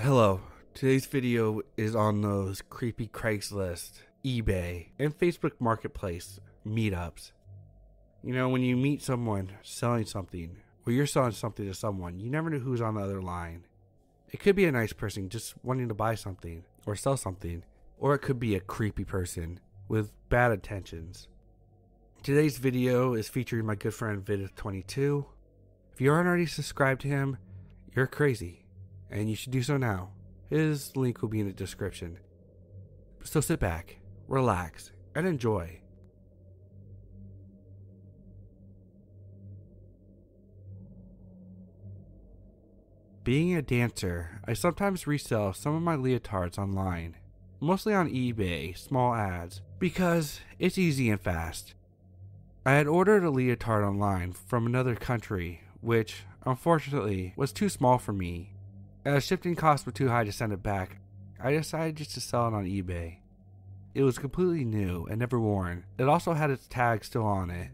Hello, today's video is on those creepy Craigslist, eBay, and Facebook Marketplace meetups. You know, when you meet someone selling something, or you're selling something to someone, you never know who's on the other line. It could be a nice person just wanting to buy something, or sell something, or it could be a creepy person with bad intentions. Today's video is featuring my good friend Vidith22. If you aren't already subscribed to him, you're crazy. And you should do so now. His link will be in the description. So sit back, relax, and enjoy. Being a dancer, I sometimes resell some of my leotards online. Mostly on eBay, small ads, because it's easy and fast. I had ordered a leotard online from another country, which, unfortunately, was too small for me. As shipping costs were too high to send it back, I decided just to sell it on eBay. It was completely new and never worn. It also had its tag still on it.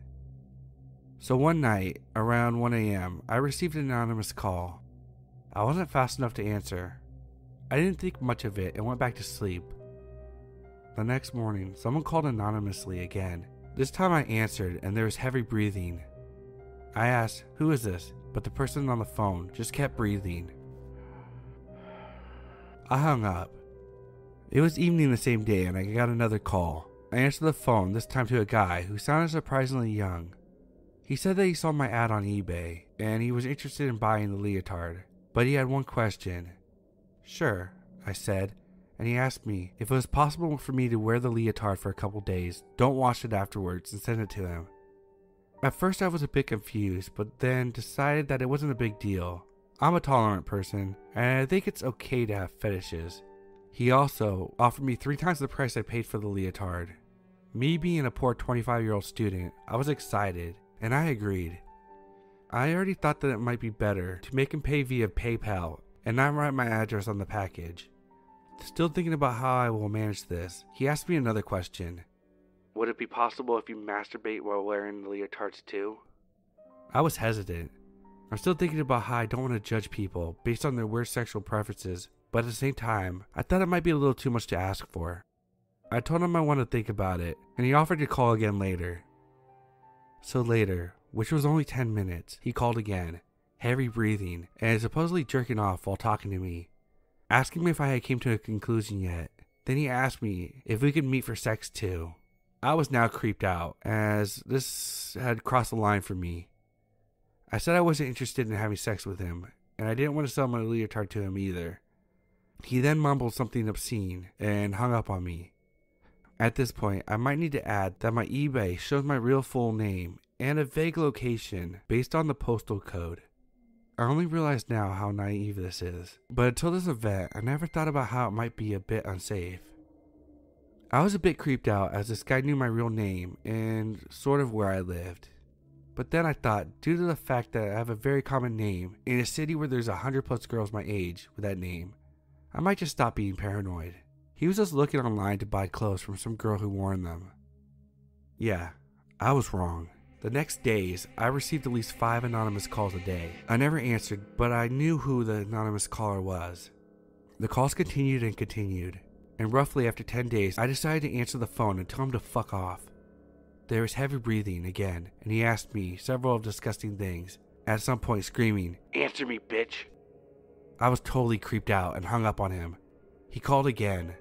So one night, around 1 a.m., I received an anonymous call. I wasn't fast enough to answer. I didn't think much of it and went back to sleep. The next morning, someone called anonymously again. This time I answered and there was heavy breathing. I asked, "Who is this?" But the person on the phone just kept breathing. I hung up. It was evening the same day and I got another call. I answered the phone, this time to a guy who sounded surprisingly young. He said that he saw my ad on eBay and he was interested in buying the leotard, but he had one question. "Sure," I said, and he asked me if it was possible for me to wear the leotard for a couple days, don't wash it afterwards, and send it to him. At first I was a bit confused, but then decided that it wasn't a big deal. I'm a tolerant person, and I think it's okay to have fetishes. He also offered me 3 times the price I paid for the leotard. Me being a poor 25-year-old student, I was excited, and I agreed. I already thought that it might be better to make him pay via PayPal and not write my address on the package. Still thinking about how I will manage this, he asked me another question. "Would it be possible if you masturbate while wearing the leotards too?" I was hesitant. I'm still thinking about how I don't want to judge people based on their weird sexual preferences, but at the same time, I thought it might be a little too much to ask for. I told him I wanted to think about it, and he offered to call again later. So later, which was only 10 minutes, he called again, heavy breathing, and supposedly jerking off while talking to me, asking me if I had came to a conclusion yet. Then he asked me if we could meet for sex too. I was now creeped out, as this had crossed the line for me. I said I wasn't interested in having sex with him, and I didn't want to sell my leotard to him either. He then mumbled something obscene and hung up on me. At this point, I might need to add that my eBay shows my real full name and a vague location based on the postal code. I only realize now how naive this is, but until this event, I never thought about how it might be a bit unsafe. I was a bit creeped out as this guy knew my real name and sort of where I lived. But then I thought, due to the fact that I have a very common name in a city where there's 100+ girls my age with that name, I might just stop being paranoid. He was just looking online to buy clothes from some girl who worn them. Yeah, I was wrong. The next days, I received at least 5 anonymous calls a day. I never answered, but I knew who the anonymous caller was. The calls continued and continued, and roughly after 10 days, I decided to answer the phone and tell him to fuck off. There was heavy breathing again, and he asked me several disgusting things, at some point screaming, "Answer me, bitch!" I was totally creeped out and hung up on him. He called again.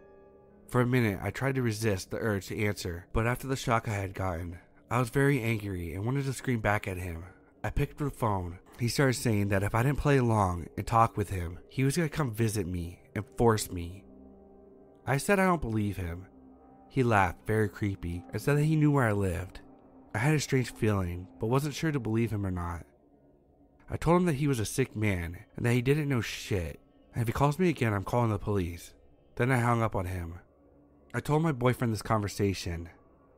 For a minute, I tried to resist the urge to answer, but after the shock I had gotten, I was very angry and wanted to scream back at him. I picked up the phone. He started saying that if I didn't play along and talk with him, he was going to come visit me and force me. I said I don't believe him. He laughed, very creepy, and said that he knew where I lived. I had a strange feeling, but wasn't sure to believe him or not. I told him that he was a sick man, and that he didn't know shit, and if he calls me again, I'm calling the police. Then I hung up on him. I told my boyfriend this conversation.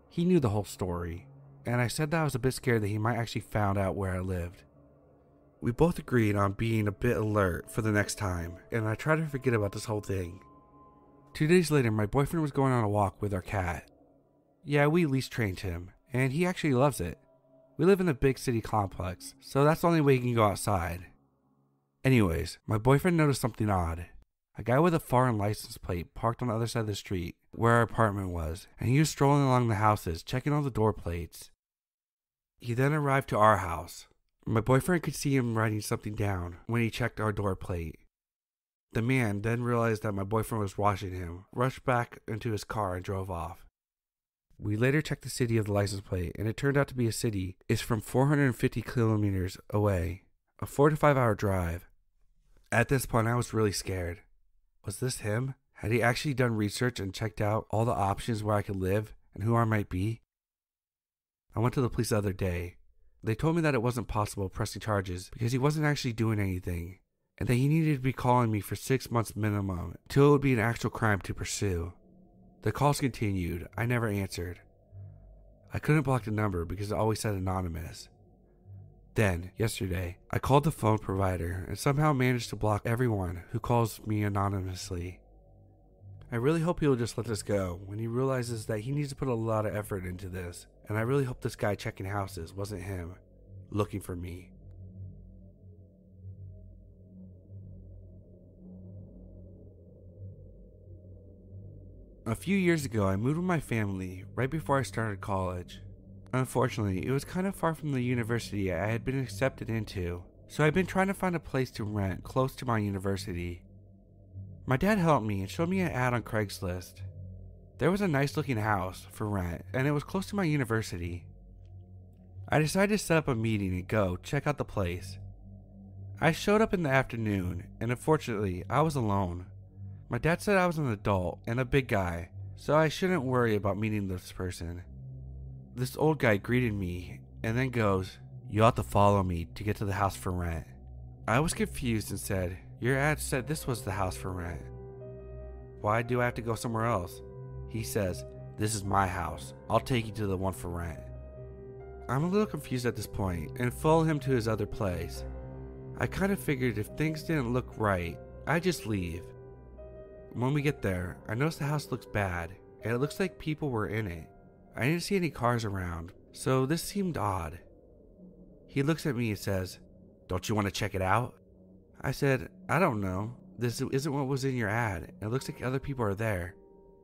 He knew the whole story, and I said that I was a bit scared that he might actually found out where I lived. We both agreed on being a bit alert for the next time, and I tried to forget about this whole thing. 2 days later, my boyfriend was going on a walk with our cat. Yeah, we leash trained him, and he actually loves it. We live in a big city complex, so that's the only way he can go outside. Anyways, my boyfriend noticed something odd. A guy with a foreign license plate parked on the other side of the street where our apartment was, and he was strolling along the houses, checking all the door plates. He then arrived to our house. My boyfriend could see him writing something down when he checked our door plate. The man then realized that my boyfriend was watching him, rushed back into his car, and drove off. We later checked the city of the license plate, and it turned out to be a city is from 450 kilometers away, a 4 to 5 hour drive. At this point, I was really scared. Was this him? Had he actually done research and checked out all the options where I could live and who I might be? I went to the police the other day. They told me that it wasn't possible pressing charges because he wasn't actually doing anything, and that he needed to be calling me for 6 months minimum till it would be an actual crime to pursue. The calls continued. I never answered. I couldn't block the number because it always said anonymous. Then, yesterday, I called the phone provider and somehow managed to block everyone who calls me anonymously. I really hope he'll just let this go when he realizes that he needs to put a lot of effort into this, and I really hope this guy checking houses wasn't him, looking for me. A few years ago, I moved with my family right before I started college. Unfortunately, it was kind of far from the university I had been accepted into, so I've been trying to find a place to rent close to my university. My dad helped me and showed me an ad on Craigslist. There was a nice looking house for rent, and it was close to my university. I decided to set up a meeting and go check out the place. I showed up in the afternoon, and unfortunately, I was alone. My dad said I was an adult and a big guy, so I shouldn't worry about meeting this person. This old guy greeted me and then goes, "You'll have to follow me to get to the house for rent." I was confused and said, "Your ad said this was the house for rent. Why do I have to go somewhere else?" He says, "This is my house. I'll take you to the one for rent." I'm a little confused at this point and follow him to his other place. I kind of figured if things didn't look right, I'd just leave. When we get there, I notice the house looks bad, and it looks like people were in it. I didn't see any cars around, so this seemed odd. He looks at me and says, "Don't you want to check it out?" I said, "I don't know. This isn't what was in your ad. It looks like other people are there."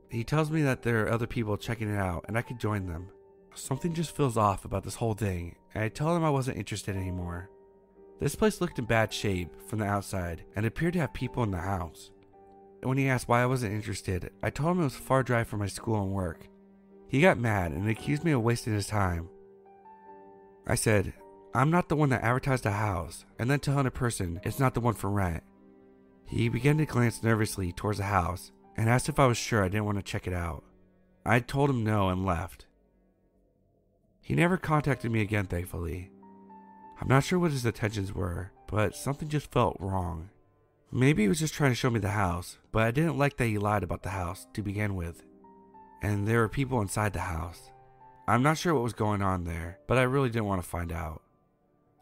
He tells me that there are other people checking it out and I could join them. Something just feels off about this whole thing, and I tell him I wasn't interested anymore. This place looked in bad shape from the outside and appeared to have people in the house. When he asked why I wasn't interested, I told him it was a far drive from my school and work. He got mad and accused me of wasting his time. I said, "I'm not the one that advertised the house," and then telling a person it's not the one for rent. He began to glance nervously towards the house and asked if I was sure I didn't want to check it out. I told him no and left. He never contacted me again, thankfully. I'm not sure what his intentions were, but something just felt wrong. Maybe he was just trying to show me the house, but I didn't like that he lied about the house to begin with. And there were people inside the house. I'm not sure what was going on there, but I really didn't want to find out.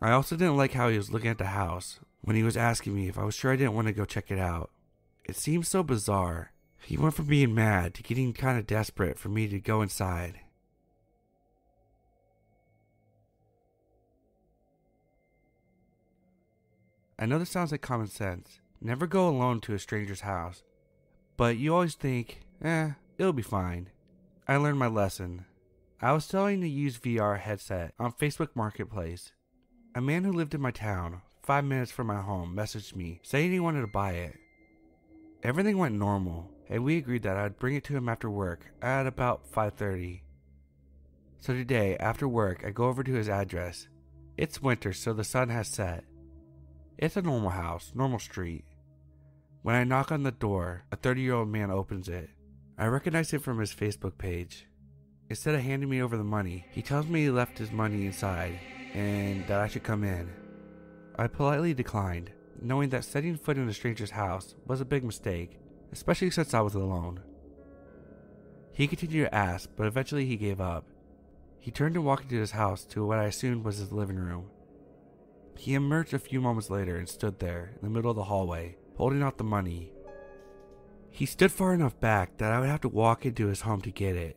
I also didn't like how he was looking at the house when he was asking me if I was sure I didn't want to go check it out. It seemed so bizarre. He went from being mad to getting kind of desperate for me to go inside. I know this sounds like common sense. Never go alone to a stranger's house. But you always think, it'll be fine. I learned my lesson. I was starting to use VR headset on Facebook Marketplace. A man who lived in my town, 5 minutes from my home, messaged me saying he wanted to buy it. Everything went normal, and we agreed that I'd bring it to him after work at about 5:30. So today, after work, I go over to his address. It's winter, so the sun has set. It's a normal house, normal street. When I knock on the door, a 30-year-old man opens it. I recognize him from his Facebook page. Instead of handing me over the money, he tells me he left his money inside and that I should come in. I politely declined, knowing that setting foot in a stranger's house was a big mistake, especially since I was alone. He continued to ask, but eventually he gave up. He turned and walked into his house to what I assumed was his living room. He emerged a few moments later and stood there in the middle of the hallway, holding out the money. He stood far enough back that I would have to walk into his home to get it.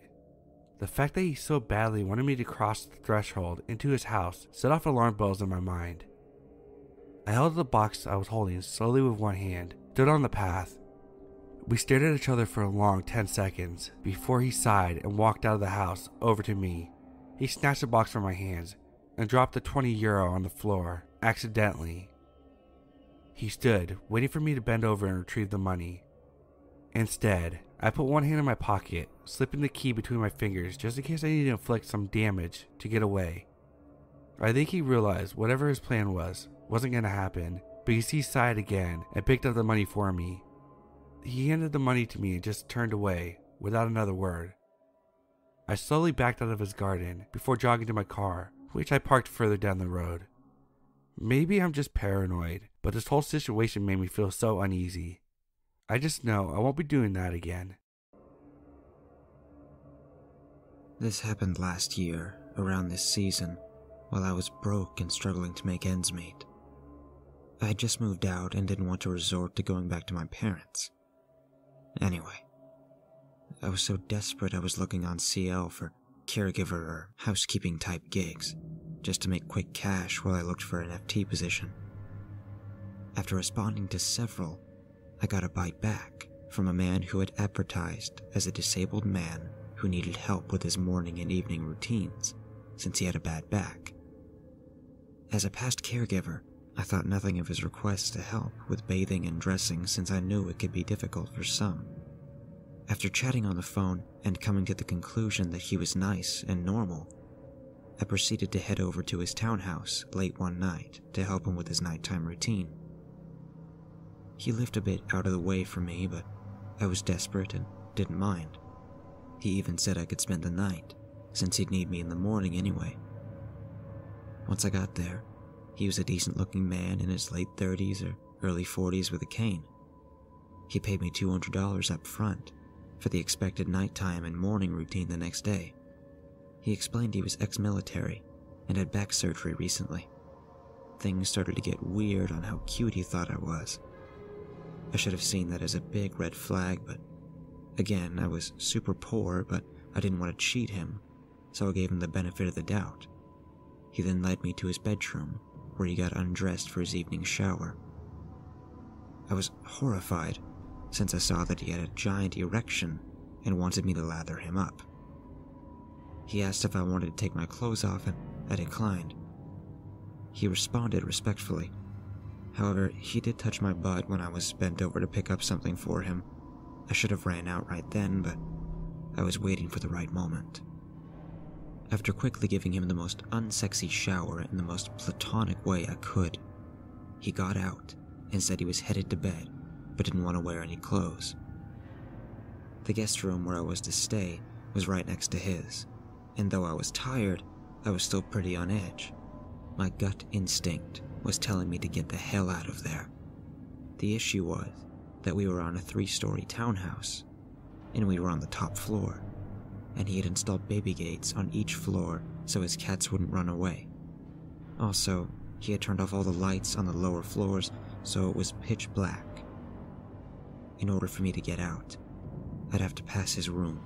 The fact that he so badly wanted me to cross the threshold into his house set off alarm bells in my mind. I held the box I was holding slowly with one hand, stood on the path. We stared at each other for a long 10 seconds before he sighed and walked out of the house over to me. He snatched the box from my hands and dropped the €20 on the floor, accidentally. He stood, waiting for me to bend over and retrieve the money. Instead, I put one hand in my pocket, slipping the key between my fingers just in case I needed to inflict some damage to get away. I think he realized whatever his plan wasn't going to happen, because he sighed again and picked up the money for me. He handed the money to me and just turned away without another word. I slowly backed out of his garden before jogging to my car, which I parked further down the road. Maybe I'm just paranoid, but this whole situation made me feel so uneasy. I just know I won't be doing that again. This happened last year, around this season, while I was broke and struggling to make ends meet. I had just moved out and didn't want to resort to going back to my parents. Anyway, I was so desperate I was looking on CL for caregiver or housekeeping type gigs, just to make quick cash while I looked for an FT position. After responding to several, I got a bite back from a man who had advertised as a disabled man who needed help with his morning and evening routines since he had a bad back. As a past caregiver, I thought nothing of his requests to help with bathing and dressing since I knew it could be difficult for some. After chatting on the phone and coming to the conclusion that he was nice and normal, I proceeded to head over to his townhouse late one night to help him with his nighttime routine. He lived a bit out of the way from me, but I was desperate and didn't mind. He even said I could spend the night, since he'd need me in the morning anyway. Once I got there, he was a decent-looking man in his late 30s or early 40s with a cane. He paid me $200 up front for the expected nighttime and morning routine the next day. He explained he was ex-military and had back surgery recently. Things started to get weird on how cute he thought I was. I should have seen that as a big red flag, but again, I was super poor, but I didn't want to cheat him, so I gave him the benefit of the doubt. He then led me to his bedroom, where he got undressed for his evening shower. I was horrified, since I saw that he had a giant erection and wanted me to lather him up. He asked if I wanted to take my clothes off, and I declined. He responded respectfully. However, he did touch my butt when I was bent over to pick up something for him. I should have ran out right then, but I was waiting for the right moment. After quickly giving him the most unsexy shower in the most platonic way I could, he got out and said he was headed to bed, but didn't want to wear any clothes. The guest room where I was to stay was right next to his, and though I was tired, I was still pretty on edge. My gut instinct was telling me to get the hell out of there. The issue was that we were on a 3-story townhouse, and we were on the top floor, and he had installed baby gates on each floor so his cats wouldn't run away. Also, he had turned off all the lights on the lower floors, so it was pitch black. In order for me to get out, I'd have to pass his room.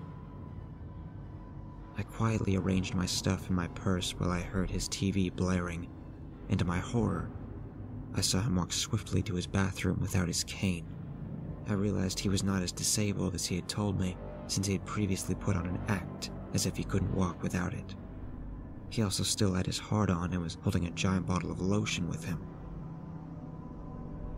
I quietly arranged my stuff in my purse while I heard his TV blaring, and to my horror, I saw him walk swiftly to his bathroom without his cane. I realized he was not as disabled as he had told me, since he had previously put on an act as if he couldn't walk without it. He also still had his heart-on and was holding a giant bottle of lotion with him.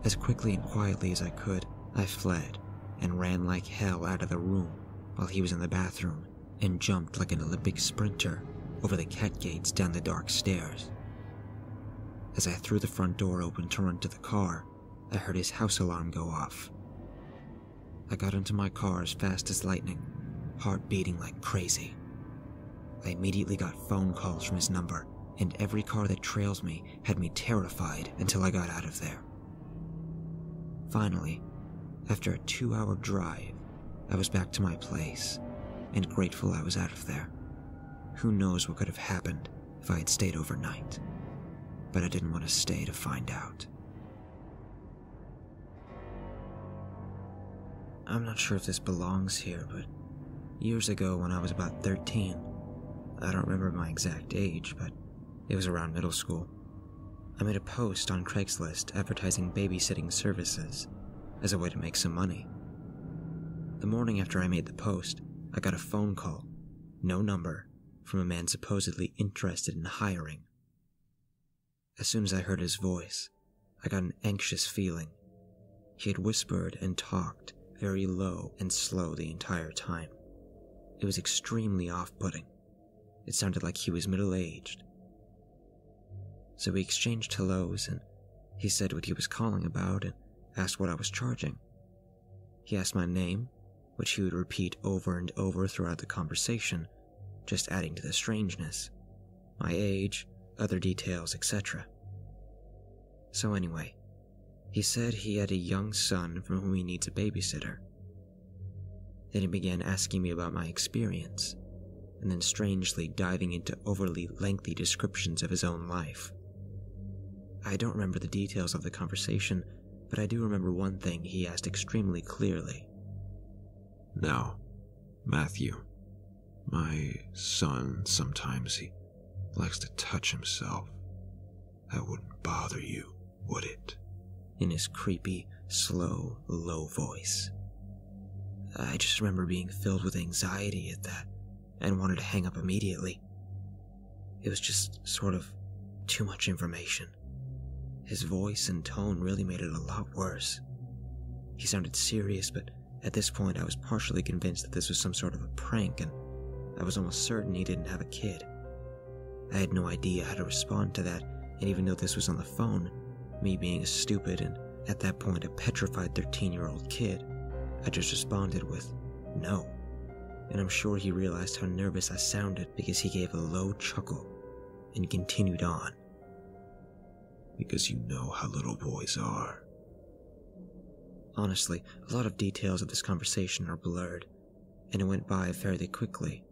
As quickly and quietly as I could, I fled and ran like hell out of the room while he was in the bathroom, and jumped like an Olympic sprinter over the cat gates down the dark stairs. As I threw the front door open to run to the car, I heard his house alarm go off. I got into my car as fast as lightning, heart beating like crazy. I immediately got phone calls from his number, and every car that trails me had me terrified until I got out of there. Finally, after a 2-hour drive, I was back to my place, and grateful I was out of there. Who knows what could have happened if I had stayed overnight, but I didn't want to stay to find out. I'm not sure if this belongs here, but years ago when I was about 13, I don't remember my exact age, but it was around middle school, I made a post on Craigslist advertising babysitting services as a way to make some money. The morning after I made the post, I got a phone call, no number, from a man supposedly interested in hiring. As soon as I heard his voice, I got an anxious feeling. He had whispered and talked very low and slow the entire time. It was extremely off-putting. It sounded like he was middle-aged. So we exchanged hellos, and he said what he was calling about and asked what I was charging. He asked my name, which he would repeat over and over throughout the conversation, just adding to the strangeness, my age, other details, etc. So anyway, he said he had a young son for whom he needs a babysitter. Then he began asking me about my experience, and then strangely diving into overly lengthy descriptions of his own life. I don't remember the details of the conversation, but I do remember one thing he asked extremely clearly. Now, Matthew, my son, sometimes he likes to touch himself. That wouldn't bother you, would it? In his creepy, slow, low voice. I just remember being filled with anxiety at that and wanted to hang up immediately. It was just sort of too much information. His voice and tone really made it a lot worse. He sounded serious, but at this point I was partially convinced that this was some sort of a prank, and I was almost certain he didn't have a kid. I had no idea how to respond to that, and even though this was on the phone, me being a stupid and at that point a petrified 13-year-old kid, I just responded with no. And I'm sure he realized how nervous I sounded because he gave a low chuckle and continued on. Because you know how little boys are. Honestly, a lot of details of this conversation are blurred, and it went by fairly quickly.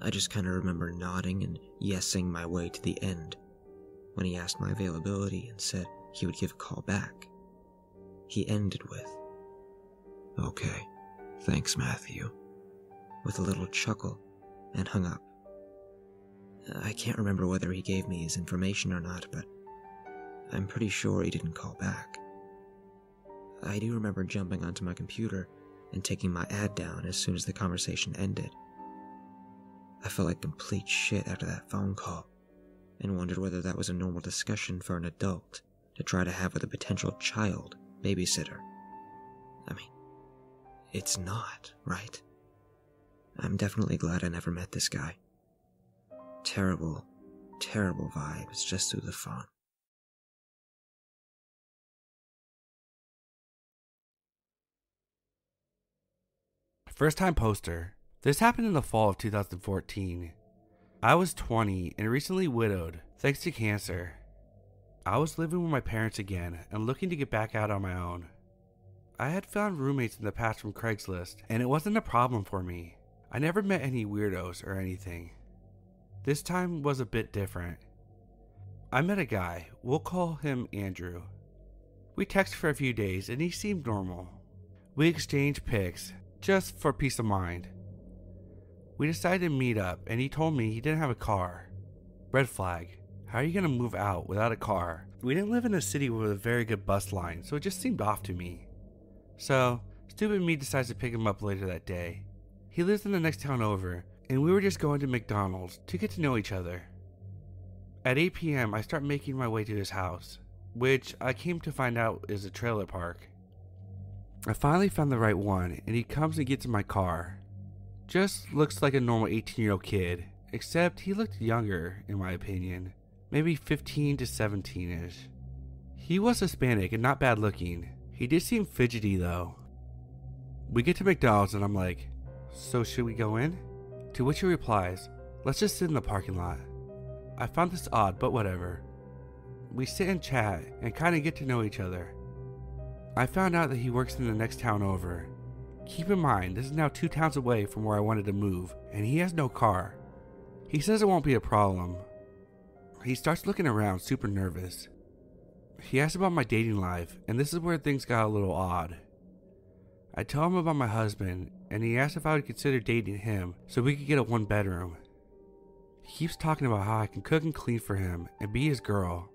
I just kind of remember nodding and yesing my way to the end when he asked my availability and said he would give a call back. He ended with, Okay, thanks, Matthew. with a little chuckle, and hung up. I can't remember whether he gave me his information or not, but I'm pretty sure he didn't call back. I do remember jumping onto my computer and taking my ad down as soon as the conversation ended. I felt like complete shit after that phone call, and wondered whether that was a normal discussion for an adult to try to have with a potential child babysitter. I mean, it's not, right? I'm definitely glad I never met this guy. Terrible, terrible vibes just through the phone. First time poster. This happened in the fall of 2014. I was 20 and recently widowed thanks to cancer. I was living with my parents again and looking to get back out on my own. I had found roommates in the past from Craigslist, and it wasn't a problem for me. I never met any weirdos or anything. This time was a bit different. I met a guy, we'll call him Andrew. We texted for a few days and he seemed normal. We exchanged pics, just for peace of mind. We decided to meet up and he told me he didn't have a car. Red flag. How are you gonna move out without a car? We didn't live in a city with a very good bus line, so it just seemed off to me. So, stupid me decides to pick him up later that day. He lives in the next town over, and we were just going to McDonald's to get to know each other. At 8 p.m. I start making my way to his house, which I came to find out is a trailer park. I finally found the right one, and he comes and gets in my car. Just looks like a normal 18-year-old kid, except he looked younger, in my opinion. Maybe 15 to 17-ish. He was Hispanic and not bad looking. He did seem fidgety though. We get to McDonald's and I'm like, so should we go in? To which he replies, let's just sit in the parking lot. I found this odd, but whatever. We sit and chat and kind of get to know each other. I found out that he works in the next town over. Keep in mind, this is now 2 towns away from where I wanted to move, and he has no car. He says it won't be a problem. He starts looking around, super nervous. He asks about my dating life, and this is where things got a little odd. I tell him about my husband, and he asks if I would consider dating him so we could get a 1-bedroom. He keeps talking about how I can cook and clean for him and be his girl.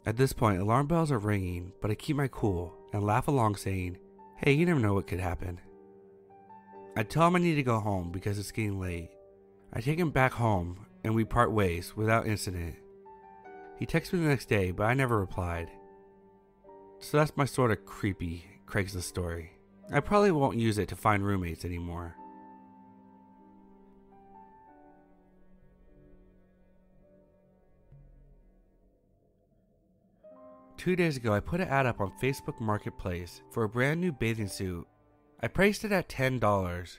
At this point, alarm bells are ringing, but I keep my cool and laugh along saying, hey, you never know what could happen. I tell him I need to go home because it's getting late. I take him back home and we part ways without incident. He texts me the next day, but I never replied. So that's my sort of creepy Craigslist story. I probably won't use it to find roommates anymore. Two days ago, I put an ad up on Facebook Marketplace for a brand new bathing suit. I priced it at $10.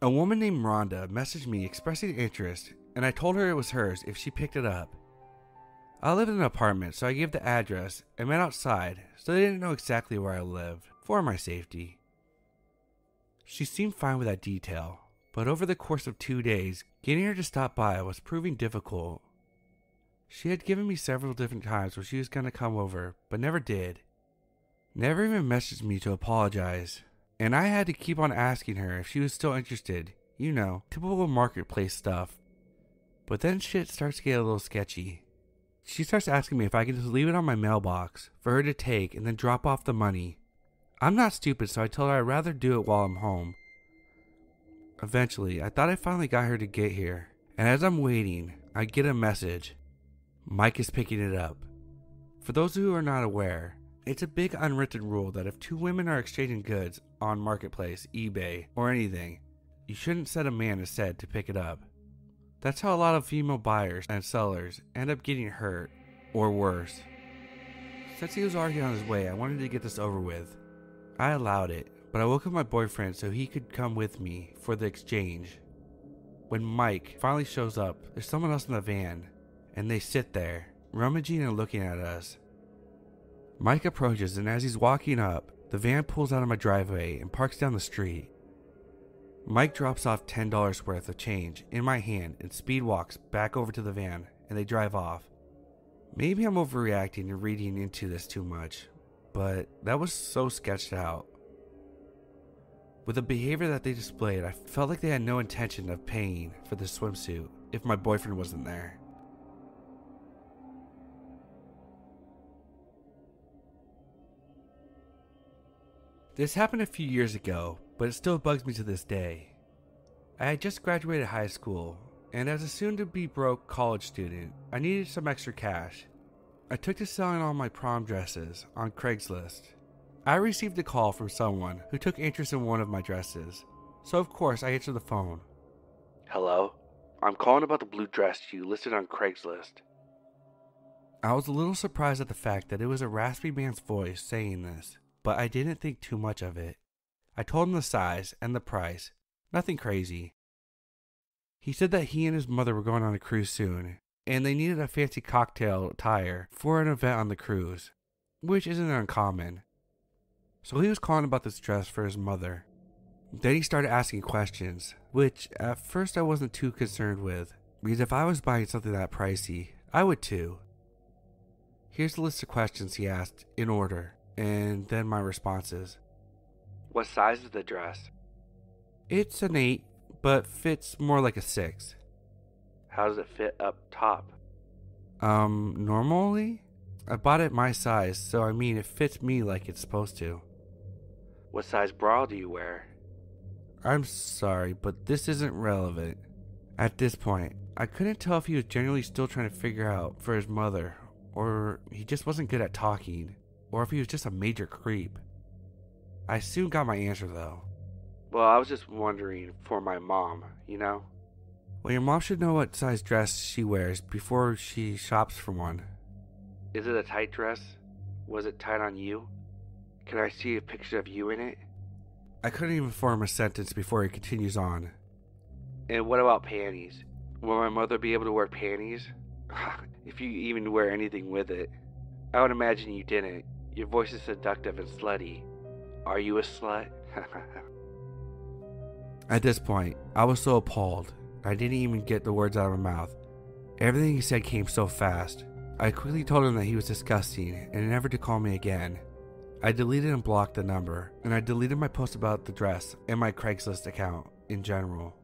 A woman named Rhonda messaged me expressing interest, and I told her it was hers if she picked it up. I live in an apartment, so I gave the address and went outside so they didn't know exactly where I lived, for my safety. She seemed fine with that detail, but over the course of 2 days, getting her to stop by was proving difficult. She had given me several different times where she was going to come over, but never did. Never even messaged me to apologize, and I had to keep on asking her if she was still interested. You know, typical marketplace stuff. But then shit starts to get a little sketchy. She starts asking me if I can just leave it on my mailbox for her to take and then drop off the money. I'm not stupid, so I told her I'd rather do it while I'm home. Eventually, I thought I finally got her to get here, and as I'm waiting, I get a message. Mike is picking it up. For those who are not aware, it's a big unwritten rule that if two women are exchanging goods on Marketplace, eBay, or anything, you shouldn't set a man aside to pick it up. That's how a lot of female buyers and sellers end up getting hurt, or worse. Since he was already on his way, I wanted to get this over with. I allowed it, but I woke up my boyfriend so he could come with me for the exchange. When Mike finally shows up, there's someone else in the van, and they sit there, rummaging and looking at us. Mike approaches, and as he's walking up, the van pulls out of my driveway and parks down the street. Mike drops off $10 worth of change in my hand and speed walks back over to the van, and they drive off. Maybe I'm overreacting and reading into this too much, but that was so sketched out. With the behavior that they displayed, I felt like they had no intention of paying for the swimsuit if my boyfriend wasn't there. This happened a few years ago, but it still bugs me to this day. I had just graduated high school, and as a soon-to-be broke college student, I needed some extra cash. I took to selling all my prom dresses on Craigslist. I received a call from someone who took interest in one of my dresses, so of course I answered the phone. Hello? I'm calling about the blue dress you listed on Craigslist. I was a little surprised at the fact that it was a raspy man's voice saying this, but I didn't think too much of it. I told him the size and the price, nothing crazy. He said that he and his mother were going on a cruise soon, and they needed a fancy cocktail attire for an event on the cruise, which isn't uncommon. So he was calling about this dress for his mother. Then he started asking questions, which at first I wasn't too concerned with, because if I was buying something that pricey, I would too. Here's the list of questions he asked in order, and then my responses. What size is the dress? It's an 8, but fits more like a 6. How does it fit up top? Normally? I bought it my size, so I mean it fits me like it's supposed to. What size bra do you wear? I'm sorry, but this isn't relevant. At this point, I couldn't tell if he was genuinely still trying to figure out for his mother, or he just wasn't good at talking, or if he was just a major creep. I soon got my answer though. Well, I was just wondering for my mom, you know? Well, your mom should know what size dress she wears before she shops for one. Is it a tight dress? Was it tight on you? Can I see a picture of you in it? I couldn't even form a sentence before he continues on. And what about panties? Will my mother be able to wear panties? If you even wear anything with it. I would imagine you didn't. Your voice is seductive and slutty. Are you a slut? At this point, I was so appalled, I didn't even get the words out of my mouth. Everything he said came so fast. I quickly told him that he was disgusting and never to call me again. I deleted and blocked the number, and I deleted my post about the dress and my Craigslist account in general.